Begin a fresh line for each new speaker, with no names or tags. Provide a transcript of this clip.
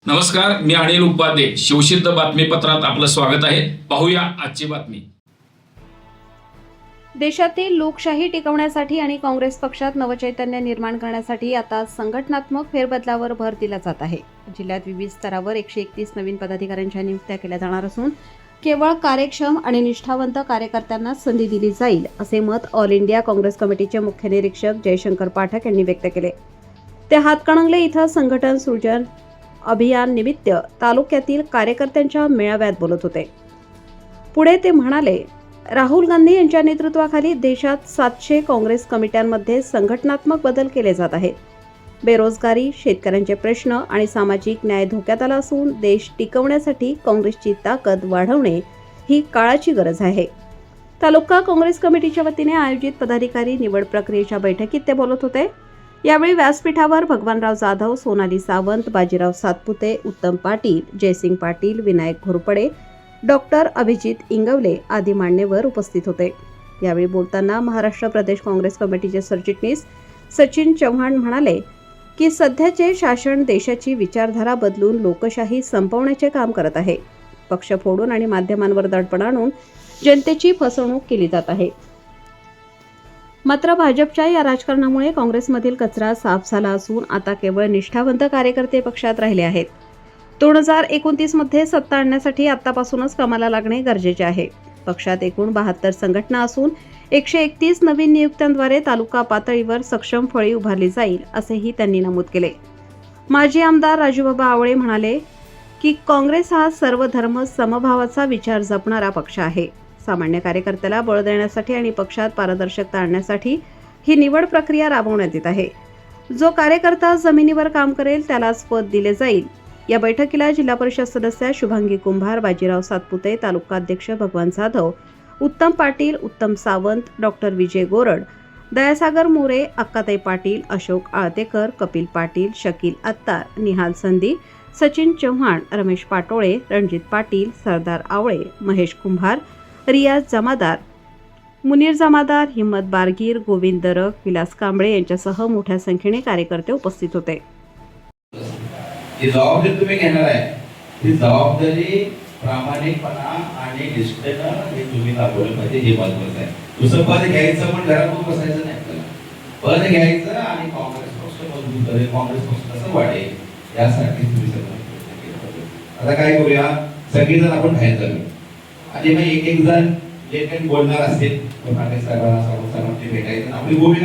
नमस्कार, मी अनिल उपाध्ये. शिवसिद्ध बातमीपत्रात आपलं स्वागत आहे. पाहूया आजची बातमी.
देशातील लोकशाही टिकवण्यासाठी आणि काँग्रेस पक्षात नवचैतन्य निर्माण करण्यासाठी आता संघटनात्मक फेरबदलावर भर दिला जात आहे. जिल्ह्यात विविध स्तरावर 131 नवीन पदाधिकाऱ्यांच्या नियुक्त्या केल्या जाणार असून केवळ कार्यक्षम आणि निष्ठावंत कार्यकर्त्यांना संधी दिली जाईल, असे मत ऑल इंडिया काँग्रेस कमिटीचे मुख्य निरीक्षक जयशंकर पाठक यांनी व्यक्त केले. ते हातकणंगले इथं संघटन सृजन अभियान निमित्त तालुक्यातील कार्यकर्त्यांच्या मेळाव्यात बोलत होते. पुढे ते म्हणाले, राहुल गांधी यांच्या नेतृत्वाखाली देशात 700 काँग्रेस कमिट्यांमध्ये संघटनात्मक बदल केले जात आहेत. बेरोजगारी, शेतकऱ्यांचे प्रश्न आणि सामाजिक न्याय धोक्यात आला असून देश टिकवण्यासाठी काँग्रेसची ताकद वाढवणे ही काळाची गरज आहे. तालुका काँग्रेस कमिटीच्या वतीने आयोजित पदाधिकारी निवड प्रक्रियेच्या बैठकीत ते बोलत होते. यावेळी व्यासपीठावर भगवानराव जाधव, सोनाली सावंत, बाजीराव सातपुते, उत्तम पाटील, जयसिंग पाटील, विनायक घोरपडे, डॉक्टर अभिजित इंगवले आदी मान्यवर उपस्थित होते. यावेळी बोलताना महाराष्ट्र प्रदेश काँग्रेस कमिटीचे सरचिटणीस सचिन चव्हाण म्हणाले की सध्याचे शासन देशाची विचारधारा बदलून लोकशाही संपवण्याचे काम करत आहे. पक्ष फोडून आणि माध्यमांवर दडपण आणून जनतेची फसवणूक केली जात आहे. मात्र भाजपच्या या राजकारणामुळे काँग्रेसमधील कचरा साफ झाला असून आता केवळ निष्ठावंत कार्यकर्ते पक्षात राहिले आहेत. 2029 मध्ये सत्ता आणण्यासाठी आतापासूनच कामाला लागणे गरजेचे आहे. पक्षात एकूण 72 संघटना असून 131 नवीन नियुक्त्यांद्वारे तालुका पातळीवर सक्षम फळी उभारली जाईल, असेही त्यांनी नमूद केले. माजी आमदार राजूबाबा आवळे म्हणाले की काँग्रेस हा सर्व धर्म समभावाचा विचार जपणारा पक्ष आहे. सामान्य कार्यकर्त्याला बळ देण्यासाठी आणि पक्षात पारदर्शकता आणण्यासाठी ही निवड प्रक्रिया राबवण्यात येत आहे. जो कार्यकर्ता जमिनीवर काम करेल त्यालाच पद दिले जाईल. या बैठकीला जिल्हा परिषद सदस्या शुभांगी कुंभार, बाजीराव सातपुते, तालुकाध्यक्ष भगवान जाधव, उत्तम पाटील, उत्तम सावंत, डॉक्टर विजय गोरड, दयासागर मोरे, अक्काताई पाटील, अशोक आळतेकर, कपिल पाटील, शकील अत्तार, निहाल संधी, सचिन चव्हाण, रमेश पाटोळे, रणजित पाटील, सरदार आवळे, महेश कुंभार, रियाज जमादार, मुनीर जमादार, हिम्मत बारगीर, गोविंद दरक, विलास कांबळे यांच्यासह मोठ्या संख्येने कार्यकर्ते उपस्थित होते.
ही जबाबदारी तुम्ही घेणार आहे, ही जबाबदारी प्रामाणिकपणा आणि निष्ठेनं हे तुम्ही दाखवलं पाहिजे, हे महत्त्वाचं आहे. दुसरं पद घ्यायचं पण घरात बसायचं नाही. आपल्याला पद घ्यायचं आणि काँग्रेस पक्ष मजबूत करेल, काँग्रेस पक्ष कसं वाढेल यासाठी तुम्ही सगळं. आता काय करूया, सगळेजण आपण बाहेर जाऊया आणि मग एक एक जण जे काही बोलणार असतील, साहेबांना भेटायचं, आपली भूमिका